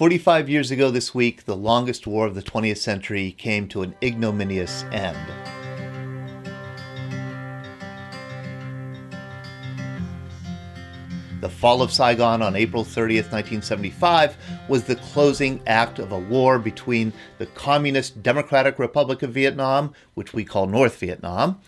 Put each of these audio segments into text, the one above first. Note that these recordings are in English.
45 years ago this week, the longest war of the 20th century came to an ignominious end. The Fall of Saigon on April 30th, 1975 was the closing act of a war between the Communist Democratic Republic of Vietnam, which we call North Vietnam,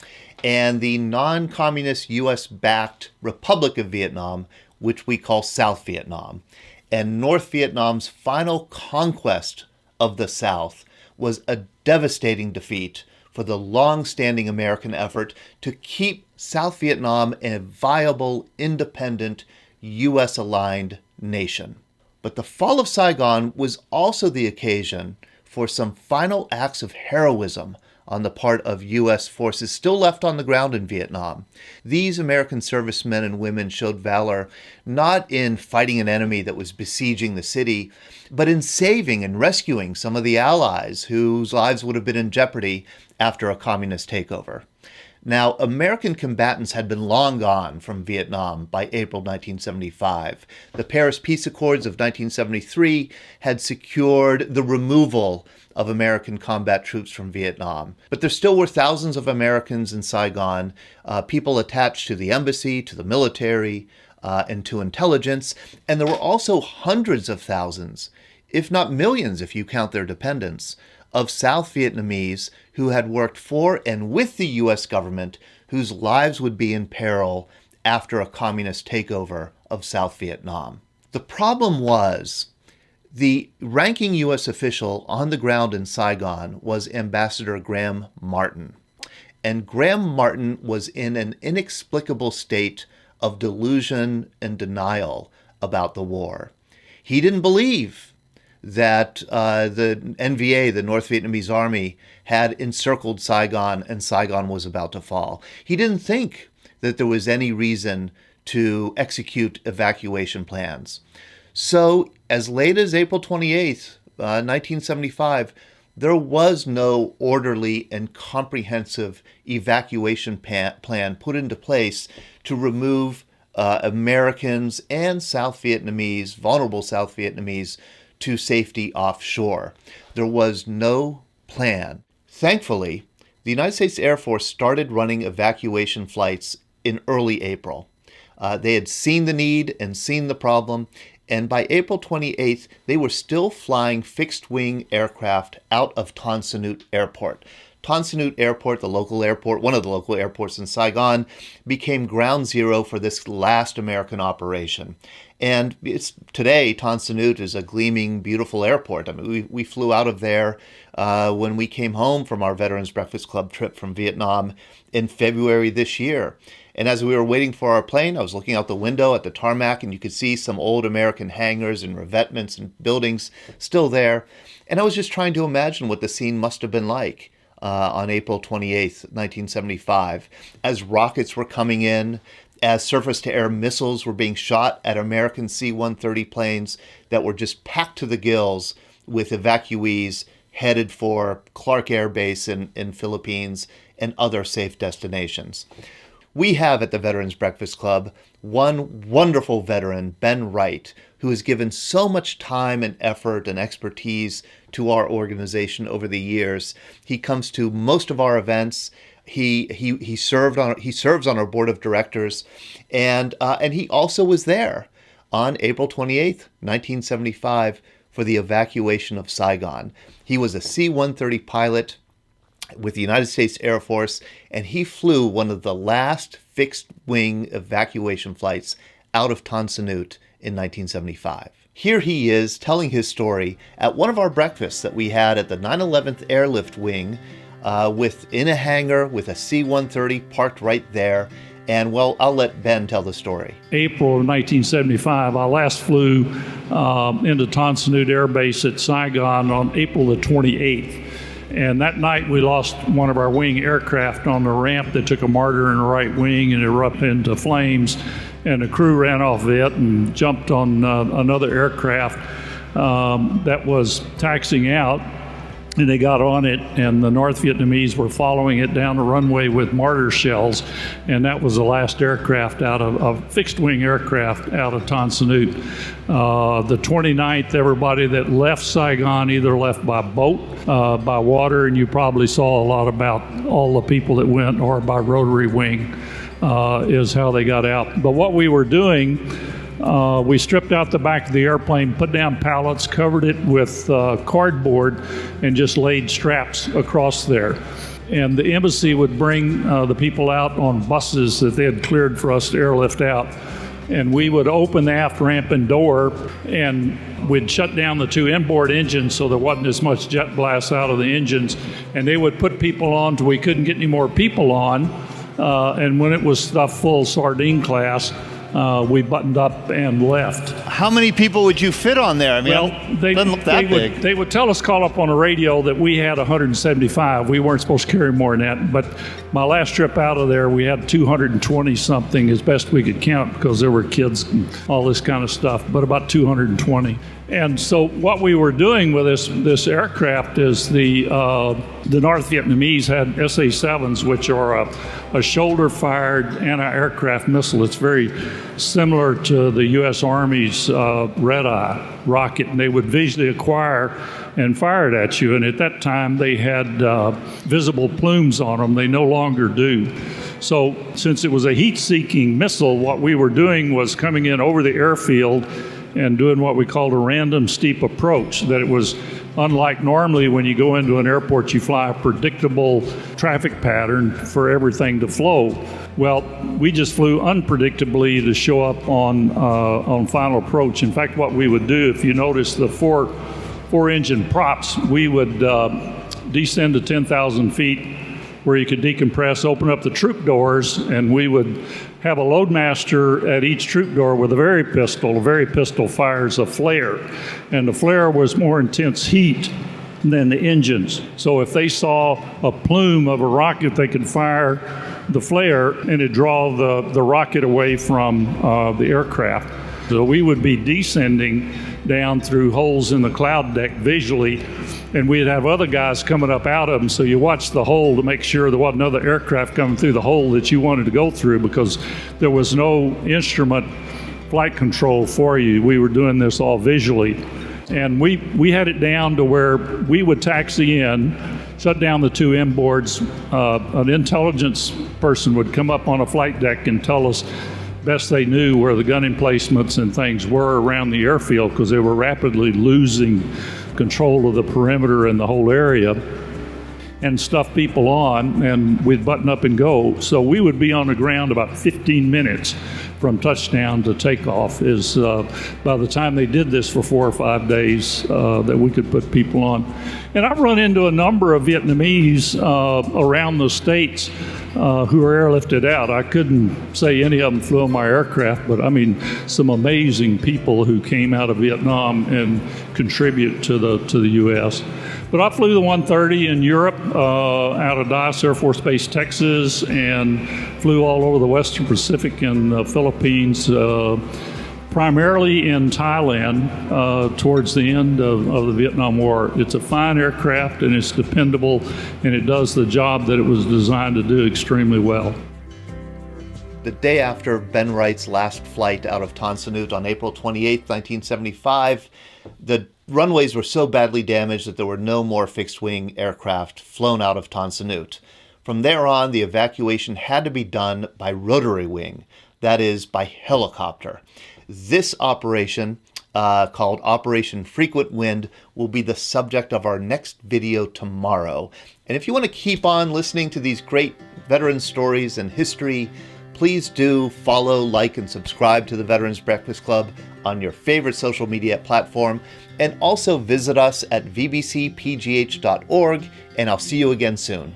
and the non-communist US-backed Republic of Vietnam, which we call South Vietnam. And North Vietnam's final conquest of the South was a devastating defeat for the long-standing American effort to keep South Vietnam a viable, independent, US-aligned nation. But the Fall of Saigon was also the occasion for some final acts of heroism on the part of U.S. forces still left on the ground in Vietnam. These American servicemen and women showed valor not in fighting an enemy that was besieging the city, but in saving and rescuing some of the allies whose lives would have been in jeopardy after a communist takeover. Now, American combatants had been long gone from Vietnam by April 1975. The Paris Peace Accords of 1973 had secured the removal of American combat troops from Vietnam. But there still were thousands of Americans in Saigon, people attached to the embassy, to the military, and to intelligence. And there were also hundreds of thousands, if not millions if you count their dependents, of South Vietnamese who had worked for and with the U.S. government, whose lives would be in peril after a communist takeover of South Vietnam. The problem was the ranking U.S. official on the ground in Saigon was Ambassador Graham Martin. And Graham Martin was in an inexplicable state of delusion and denial about the war. He didn't believe that the NVA, the North Vietnamese Army, had encircled Saigon and Saigon was about to fall. He didn't think that there was any reason to execute evacuation plans. So as late as April 28th, 1975, there was no orderly and comprehensive evacuation plan put into place to remove Americans and South Vietnamese, vulnerable South Vietnamese, to safety offshore. There was no plan. Thankfully, the United States Air Force started running evacuation flights in early April. They had seen the need and seen the problem, and by April 28th, they were still flying fixed-wing aircraft out of Tan Son Nhut Airport. Tan Son Nhut Airport, the local airport, one of the local airports in Saigon, became ground zero for this last American operation. And today, Tan Son Nhut is a gleaming, beautiful airport. I mean, we flew out of there when we came home from our Veterans Breakfast Club trip from Vietnam in February this year. And as we were waiting for our plane, I was looking out the window at the tarmac, and you could see some old American hangars and revetments and buildings still there. And I was just trying to imagine what the scene must have been like on April 28th, 1975, as rockets were coming in, as surface-to-air missiles were being shot at American C-130 planes that were just packed to the gills with evacuees headed for Clark Air Base in Philippines and other safe destinations. We have at the Veterans Breakfast Club one wonderful veteran, Ben Wright, who has given so much time and effort and expertise to our organization over the years. He comes to most of our events. He serves on our board of directors, and he also was there on April 28th, 1975, for the evacuation of Saigon. He was a C-130 pilot with the United States Air Force, and he flew one of the last fixed-wing evacuation flights out of Tan Son Nhut in 1975. Here he is telling his story at one of our breakfasts that we had at the 911th Airlift Wing, in a hangar with a C-130 parked right there. And well, I'll let Ben tell the story. April of 1975, I last flew into Tan Son Nhut Air Base at Saigon on April the 28th. And that night we lost one of our wing aircraft on the ramp that took a martyr in the right wing and erupted into flames. And the crew ran off it and jumped on another aircraft that was taxiing out. and they got on it, and the North Vietnamese were following it down the runway with mortar shells, and that was the last aircraft out of fixed-wing aircraft out of Tan Son Nhut. The 29th, everybody that left Saigon either left by boat, by water, and you probably saw a lot about all the people that went, or by rotary wing is how they got out. But what we were doing, we stripped out the back of the airplane, put down pallets, covered it with cardboard, and just laid straps across there. And the embassy would bring the people out on buses that they had cleared for us to airlift out. And we would open the aft ramp and door, and we'd shut down the two inboard engines so there wasn't as much jet blast out of the engines. And they would put people on till we couldn't get any more people on. And when it was stuffed full, sardine class, we buttoned up and left. How many people would you fit on there? I mean, it doesn't look that big. They would tell us, call up on the radio, that we had 175. We weren't supposed to carry more than that. But my last trip out of there, we had 220 something as best we could count, because there were kids and all this kind of stuff, but about 220. And so what we were doing with this aircraft is the North Vietnamese had SA-7s, which are a shoulder-fired anti-aircraft missile. It's very similar to the U.S. Army's red-eye rocket, and they would visually acquire and fire it at you. And at that time, they had visible plumes on them. They no longer do. So since it was a heat-seeking missile, what we were doing was coming in over the airfield and doing what we called a random steep approach. That it was unlike normally when you go into an airport, you fly a predictable traffic pattern for everything to flow. Well, we just flew unpredictably to show up on final approach. In fact, what we would do, if you notice the four engine props, we would descend to 10,000 feet where you could decompress, open up the troop doors, and we would have a loadmaster at each troop door with a very pistol. A very pistol fires a flare, and the flare was more intense heat than the engines. So if they saw a plume of a rocket, they could fire the flare and it'd draw the rocket away from the aircraft. So we would be descending down through holes in the cloud deck visually, and we'd have other guys coming up out of them. So you watch the hole to make sure there wasn't another aircraft coming through the hole that you wanted to go through, because there was no instrument flight control for you. We were doing this all visually. And we had it down to where we would taxi in, shut down the two inboards. An intelligence person would come up on a flight deck and tell us best they knew where the gun emplacements and things were around the airfield, because they were rapidly losing control of the perimeter and the whole area, and stuff people on, and we'd button up and go. So we would be on the ground about 15 minutes from touchdown to takeoff. Is by the time they did this for 4 or 5 days, that we could put people on. And I've run into a number of Vietnamese around the states who were airlifted out. I couldn't say any of them flew on my aircraft, but I mean, some amazing people who came out of Vietnam and contribute to the U.S. But I flew the 130 in Europe, out of Dallas Air Force Base, Texas, and flew all over the Western Pacific and the Philippines, primarily in Thailand towards the end of the Vietnam War. It's a fine aircraft, and it's dependable, and it does the job that it was designed to do extremely well. The day after Ben Wright's last flight out of Tan Son Nhut on April 28, 1975, the runways were so badly damaged that there were no more fixed-wing aircraft flown out of Tan Son Nhut. From there on, the evacuation had to be done by rotary wing, that is, by helicopter. This operation, called Operation Frequent Wind, will be the subject of our next video tomorrow. And if you want to keep on listening to these great veteran stories and history, please do follow, like, and subscribe to the Veterans Breakfast Club on your favorite social media platform. And also visit us at vbcpgh.org, and I'll see you again soon.